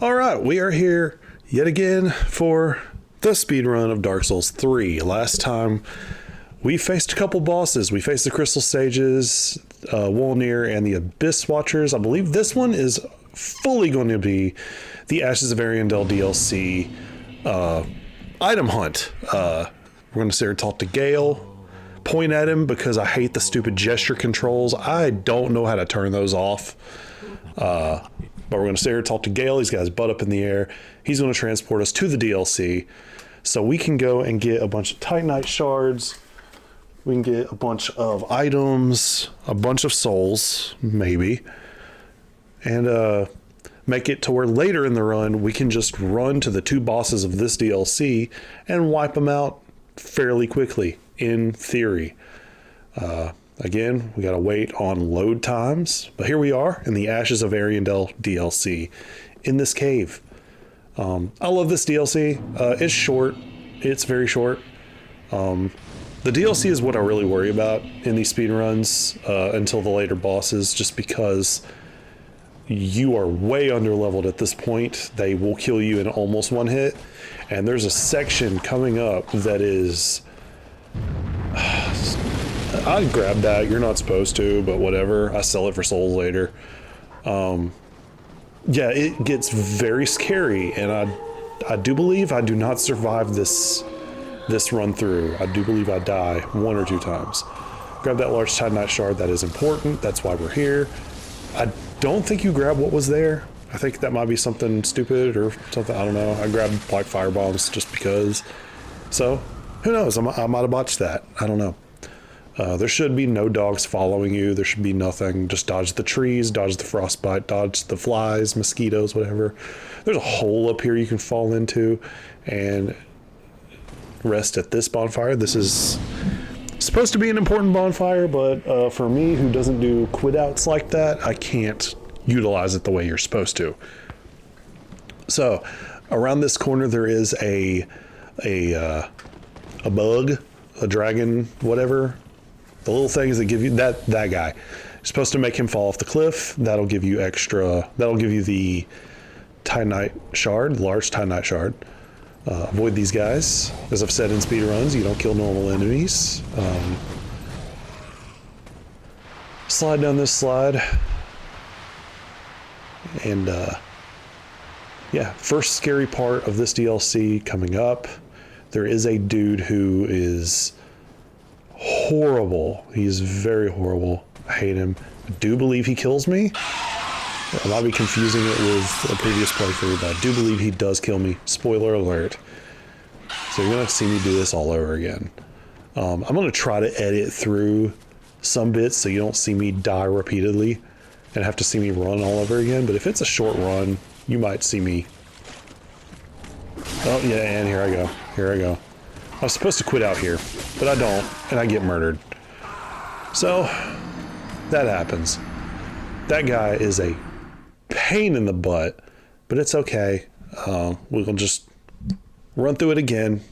All right, we are here yet again for the speedrun of Dark Souls 3. Last time we faced a couple bosses. We faced the Crystal Sages, Wolnir, and the Abyss Watchers. I believe this one is fully going to be the Ashes of Ariandel DLC item hunt. We're going to sit here and talk to Gale, point at him because I hate the stupid gesture controls. I don't know how to turn those off. But we're going to sit here and talk to Gale. He's got his butt up in the air. He's going to transport us to the DLC so we can go and get a bunch of Titanite shards. We can get a bunch of items, a bunch of souls, maybe, and make it to where later in the run we can just run to the two bosses of this DLC and wipe them out fairly quickly, in theory. Again, we gotta wait on load times, but here we are in the Ashes of Ariandel DLC in this cave. I love this DLC. It's short. It's very short. The DLC is what I really worry about in these speedruns until the later bosses, just because you are way under leveled at this point. They will kill you in almost one hit, and there's a section coming up that is... I'd grab that. You're not supposed to, but whatever. I sell it for souls later. Yeah, it gets very scary, and I do believe I do not survive this run through. I do believe I die 1 or 2 times. Grab that large Titanite shard. That is important. That's why we're here. I don't think you grab what was there. I think that might be something stupid or something. I don't know. I grabbed like fire bombs just because. So who knows? I might have botched that. I don't know. There should be no dogs following you. There should be nothing. Just dodge the trees, dodge the frostbite, dodge the flies, mosquitoes, whatever. There's a hole up here you can fall into and rest at this bonfire. This is supposed to be an important bonfire, but for me, who doesn't do quit outs like that, I can't utilize it the way you're supposed to. So around this corner, there is a bug, a dragon, whatever. The little things that give you that guy. You're supposed to make him fall off the cliff. That'll give you extra. That'll give you the Titanite shard, large Titanite shard. Avoid these guys. As I've said in speedruns, you don't kill normal enemies. Slide down this slide. And yeah, first scary part of this DLC coming up. There is a dude who is horrible. He's very horrible. I hate him. I do believe he kills me. I might be confusing it with a previous playthrough, but I do believe he does kill me. Spoiler alert. So you're gonna see me do this all over again. I'm gonna try to edit through some bits so you don't see me die repeatedly and have to see me run all over again. But if it's a short run, you might see me. Oh yeah, and here I go. Here I go. I was supposed to quit out here, but I don't, and I get murdered. So, that happens. That guy is a pain in the butt, but it's okay. We'll just run through it again.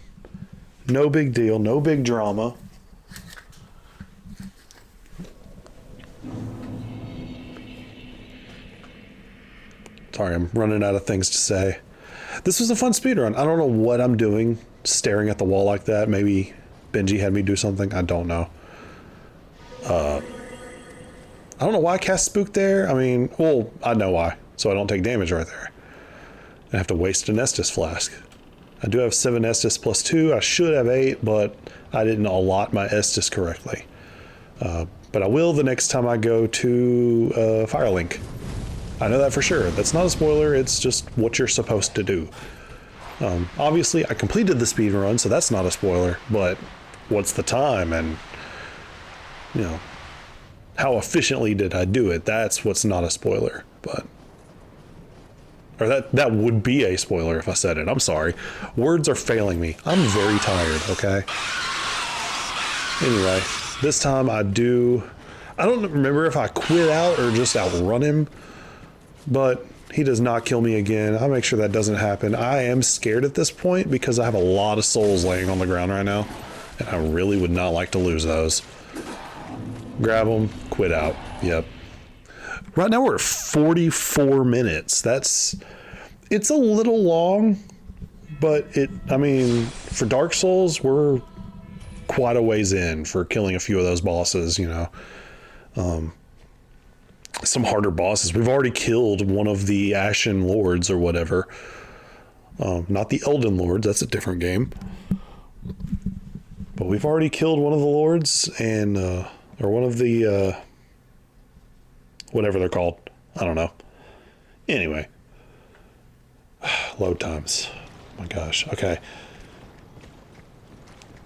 No big deal, no big drama. Sorry, I'm running out of things to say. This was a fun speedrun. I don't know what I'm doing staring at the wall like that. Maybe Benji had me do something. I don't know. I don't know why I cast Spook there. I mean, well, I know why. So I don't take damage right there. I have to waste an Estus flask. I do have 7 Estus plus 2. I should have 8, but I didn't allot my Estus correctly. But I will the next time I go to Firelink. I know that for sure. That's not a spoiler. It's just what you're supposed to do. Obviously, I completed the speed run, so that's not a spoiler. But what's the time, and you know, how efficiently did I do it? That's what's not a spoiler. But or that would be a spoiler if I said it. I'm sorry. Words are failing me. I'm very tired. Okay. Anyway, this time I don't remember if I quit out or just outrun him, but he does not kill me again. I'll make sure that doesn't happen. I am scared at this point because I have a lot of souls laying on the ground right now, and I really would not like to lose those. Grab them, quit out. Yep. Right now we're at 44 minutes. That's It's a little long, but I mean, for Dark Souls, we're quite a ways in for killing a few of those bosses, you know. Some harder bosses. We've already killed one of the Ashen Lords or whatever. Not the Elden Lords, that's a different game. But we've already killed one of the Lords and, or one of the, whatever they're called. I don't know. Anyway. Load times. Oh my gosh. Okay.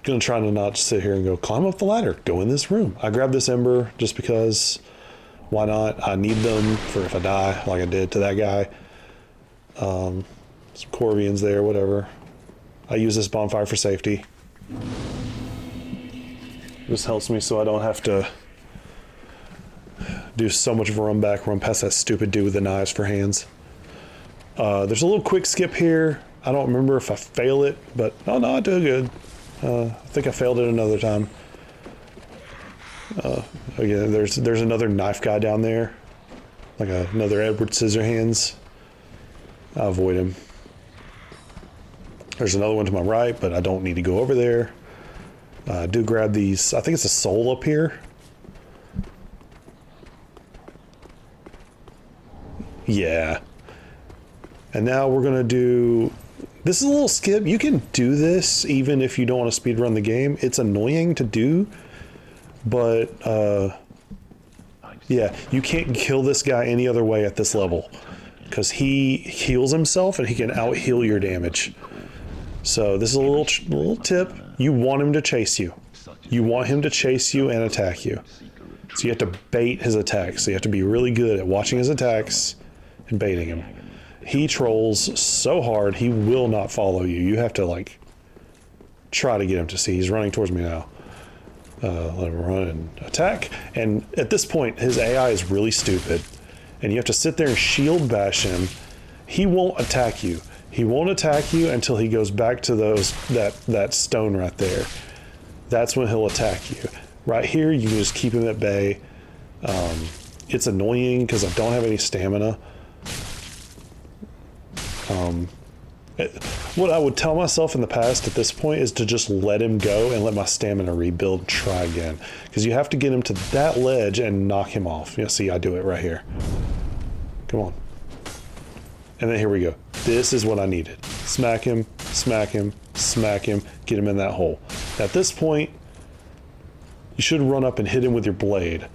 Gonna try to not sit here and go climb up the ladder. Go in this room. I grabbed this ember just because. Why not? I need them for if I die, like I did to that guy. Some Corvians there, whatever. I use this bonfire for safety. This helps me so I don't have to do so much of a run past that stupid dude with the knives for hands. There's a little quick skip here. I don't remember if I fail it, but oh no, I do good. I think I failed it another time. Again, there's another knife guy down there, like another Edward Scissorhands. I'll avoid him. There's another one to my right, but I don't need to go over there. I do grab these. I think it's a soul up here. Yeah. And now we're gonna do. This is a little skip. You can do this even if you don't want to speedrun the game. It's annoying to do. But, yeah, you can't kill this guy any other way at this level. Because he heals himself and he can out-heal your damage. So this is a little tip. You want him to chase you. You want him to chase you and attack you. So you have to bait his attacks. So you have to be really good at watching his attacks and baiting him. He trolls so hard, he will not follow you. You have to, like, try to get him to see. He's running towards me now. Let him run and attack. And at this point, his AI is really stupid. And you have to sit there and shield bash him. He won't attack you. He won't attack you until he goes back to that stone right there. That's when he'll attack you. Right here, you can just keep him at bay. It's annoying because I don't have any stamina. What I would tell myself in the past at this point is to just let him go and let my stamina rebuild and try again. Because you have to get him to that ledge and knock him off. You'll see I do it right here. Come on. And then here we go. This is what I needed. Smack him, smack him, smack him, get him in that hole. At this point, you should run up and hit him with your blade.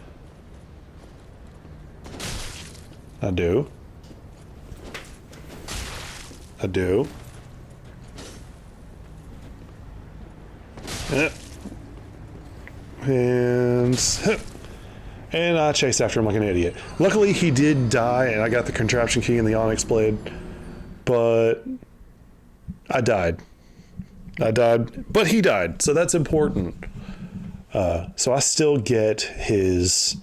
I do. I do. And I chased after him like an idiot. Luckily, he did die, and I got the contraption key and the onyx blade. But I died. But he died, so that's important. So I still get his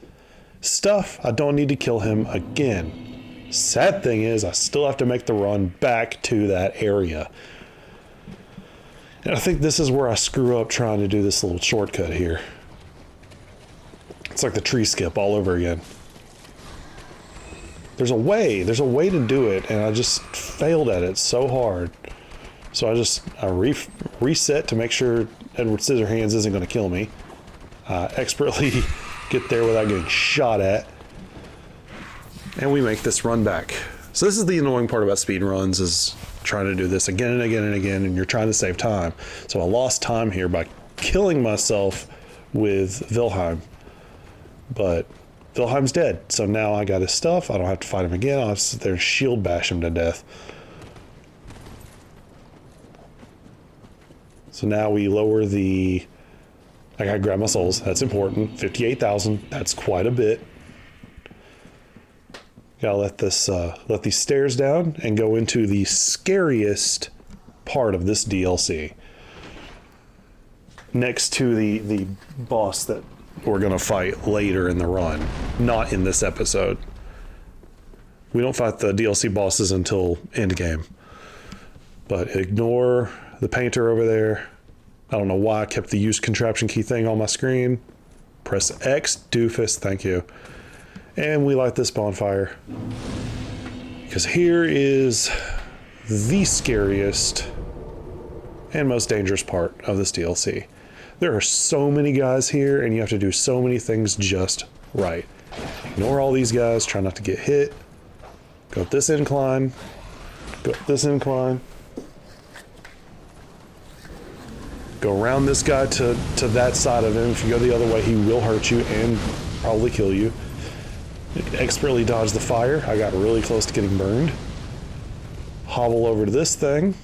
stuff. I don't need to kill him again. Sad thing is, I still have to make the run back to that area. And I think this is where I screw up trying to do this little shortcut here. It's like the tree skip all over again. There's a way to do it, and I just failed at it so hard. So I reset to make sure Edward Scissorhands isn't going to kill me. Expertly get there without getting shot at. And we make this run back. So this is the annoying part about speed runs, is trying to do this again and again and again, and you're trying to save time. So I lost time here by killing myself with Wilhelm. But Wilhelm's dead, so now I got his stuff. I don't have to fight him again. I'll have to sit there and shield bash him to death. So now we lower the... I gotta grab my souls. That's important. 58,000. That's quite a bit. Gotta let these stairs down and go into the scariest part of this DLC. Next to the boss that we're gonna fight later in the run, not in this episode. We don't fight the DLC bosses until endgame. But ignore the painter over there. I don't know why I kept the use contraption key thing on my screen. Press X, doofus, thank you. And we light this bonfire. Because here is the scariest and most dangerous part of this DLC. There are so many guys here, and you have to do so many things just right. Ignore all these guys, try not to get hit. Go up this incline. Go up this incline. Go around this guy to that side of him. If you go the other way, he will hurt you and probably kill you. Expertly dodge the fire. I got really close to getting burned. Hobble over to this thing.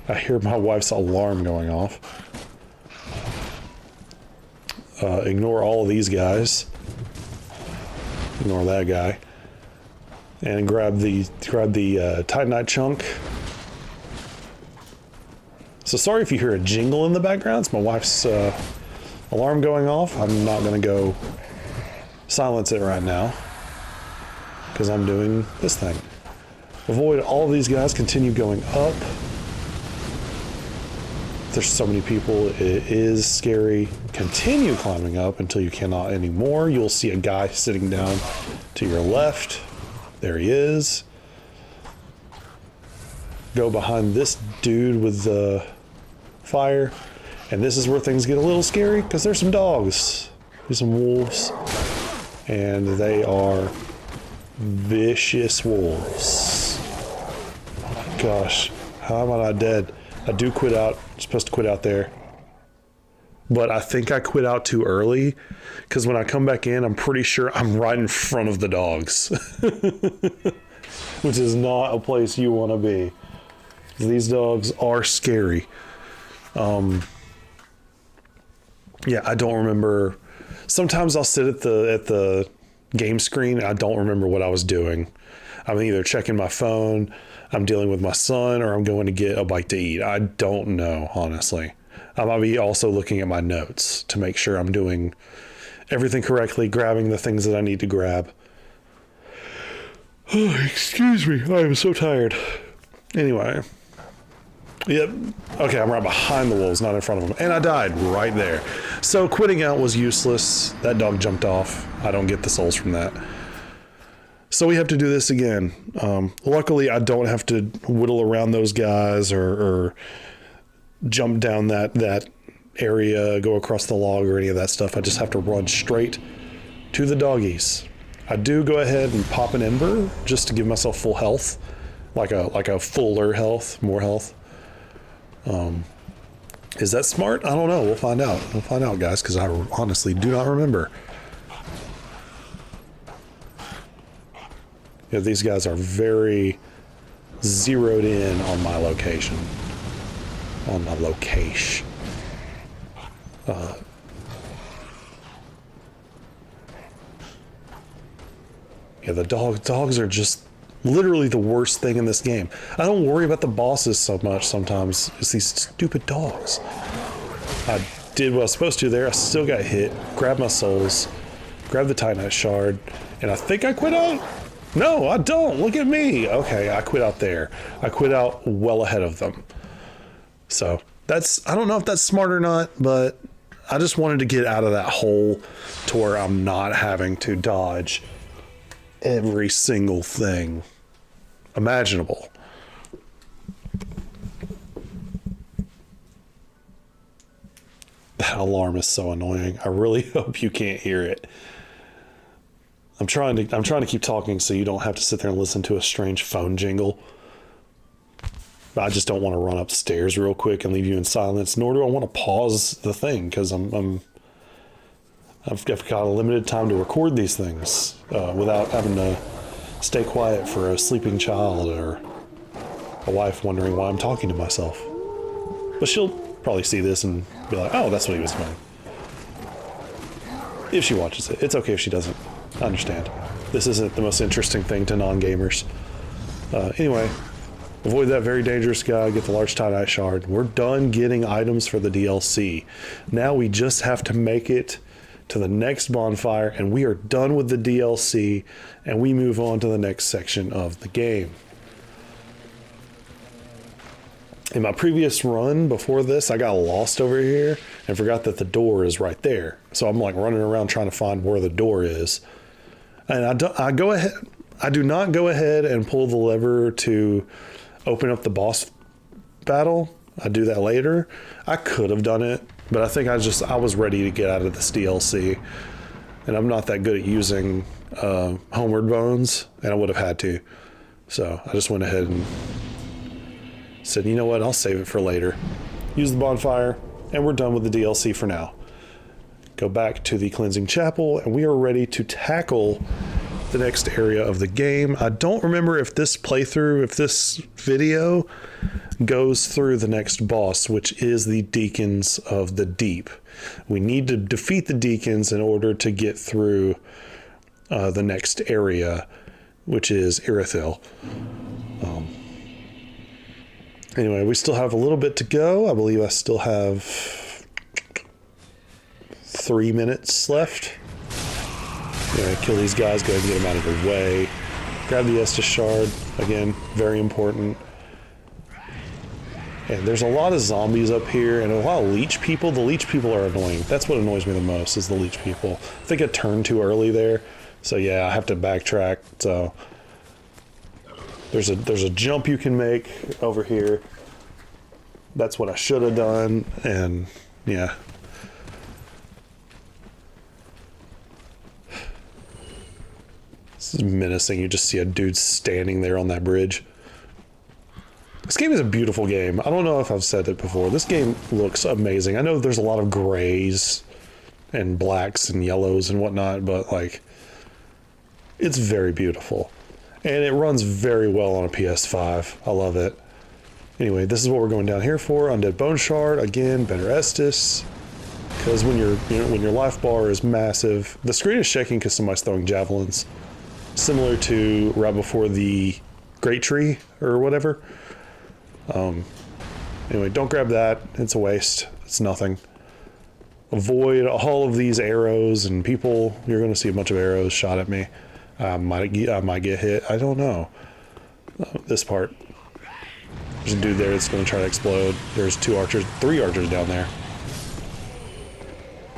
I hear my wife's alarm going off. Ignore all of these guys. Ignore that guy. And grab the Titanite chunk. So sorry if you hear a jingle in the background. It's my wife's alarm going off. I'm not going to go silence it right now because I'm doing this thing. Avoid all of these guys. Continue going up. There's so many people. It is scary. Continue climbing up until you cannot anymore. You'll see a guy sitting down to your left. There he is. Go behind this dude with the fire. And this is where things get a little scary because there's some dogs. There's some wolves. And they are vicious wolves. Gosh, how am I not dead? I do quit out. I'm supposed to quit out there. But I think I quit out too early because when I come back in, I'm pretty sure I'm right in front of the dogs. Which is not a place you want to be. These dogs are scary. Yeah, I don't remember. Sometimes I'll sit at the game screen and I don't remember what I was doing. I'm either checking my phone, I'm dealing with my son, or I'm going to get a bite to eat. I don't know, honestly. I might be also looking at my notes to make sure I'm doing everything correctly, grabbing the things that I need to grab. Oh, excuse me. I am so tired. Anyway. Yep. Okay, I'm right behind the wolves, not in front of them. And I died right there. So quitting out was useless. That dog jumped off. I don't get the souls from that. So we have to do this again. Luckily, I don't have to whittle around those guys or jump down that area, go across the log or any of that stuff. I just have to run straight to the doggies. I do go ahead and pop an ember just to give myself full health, like a fuller health, more health. Is that smart? I don't know. We'll find out. We'll find out, guys, because I honestly do not remember. Yeah, these guys are very zeroed in on my location. On my location. Yeah, the dogs are just literally the worst thing in this game. I don't worry about the bosses so much sometimes. It's these stupid dogs. I did what I was supposed to there. I still got hit. Grabbed my souls. Grabbed the Titanite shard. And I think I quit out. No, I don't. Look at me. Okay, I quit out there. I quit out well ahead of them. So that's, I don't know if that's smart or not, but I just wanted to get out of that hole to where I'm not having to dodge every single thing imaginable. That alarm is so annoying. I really hope you can't hear it. I'm trying to keep talking so you don't have to sit there and listen to a strange phone jingle. I just don't want to run upstairs real quick and leave you in silence, nor do I want to pause the thing because I've got a limited time to record these things without having to stay quiet for a sleeping child or a wife wondering why I'm talking to myself. But she'll probably see this and be like, oh, that's what he was doing. If she watches it. It's okay if she doesn't. I understand. This isn't the most interesting thing to non-gamers. Anyway, avoid that very dangerous guy, get the large tie-dye shard. We're done getting items for the DLC. Now we just have to make it to the next bonfire, and we are done with the DLC, and we move on to the next section of the game. In my previous run before this, I got lost over here and forgot that the door is right there. So I'm like running around trying to find where the door is. And I do not go ahead and pull the lever to open up the boss battle. I do that later. I could have done it, but I think I was ready to get out of this DLC, and I'm not that good at using homeward bones, and I would have had to. So I just went ahead and said, you know what, I'll save it for later. Use the bonfire, and we're done with the DLC for now. Go back to the cleansing chapel, and we are ready to tackle the next area of the game. I don't remember if this video goes through the next boss, which is the Deacons of the Deep. We need to defeat the Deacons in order to get through the next area, which is Irithil. Anyway, we still have a little bit to go. I believe I still have 3 minutes left. Kill these guys, go ahead and get them out of the way. Grab the Estus Shard, again, very important. And there's a lot of zombies up here and a lot of leech people. The leech people are annoying. That's what annoys me the most, is the leech people. I think I turned too early there. So yeah, I have to backtrack. So there's a jump you can make over here. That's what I should have done, and yeah. This is menacing. You just see a dude standing there on that bridge. This game is a beautiful game. I don't know if I've said it before. This game looks amazing. I know there's a lot of grays and blacks and yellows and whatnot, but like, it's very beautiful. And it runs very well on a PS5. I love it. Anyway, this is what we're going down here for. Undead Bone Shard. Again, better Estus. Because when your life bar is massive, the screen is shaking because somebody's throwing javelins. Similar to right before the Great Tree or whatever. Anyway, don't grab that. It's a waste. It's nothing. Avoid all of these arrows and people. You're going to see a bunch of arrows shot at me. I might get hit. I don't know. This part. There's a dude there that's going to try to explode. There's 3 archers down there.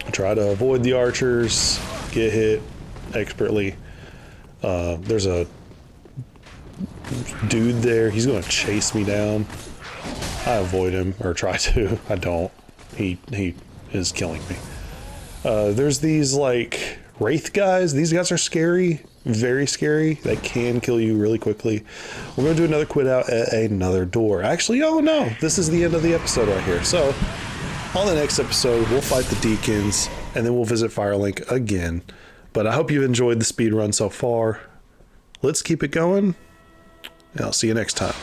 I try to avoid the archers. Get hit expertly. There's a dude there. He's going to chase me down. I avoid him, or try to. I don't. He is killing me. There's these like wraith guys. These guys are scary, very scary. They can kill you really quickly. We're going to do another quit out at another door. Actually, oh no, this is the end of the episode right here. So on the next episode, we'll fight the Deacons, and then we'll visit Firelink again. But I hope you've enjoyed the speed run so far. Let's keep it going, and I'll see you next time.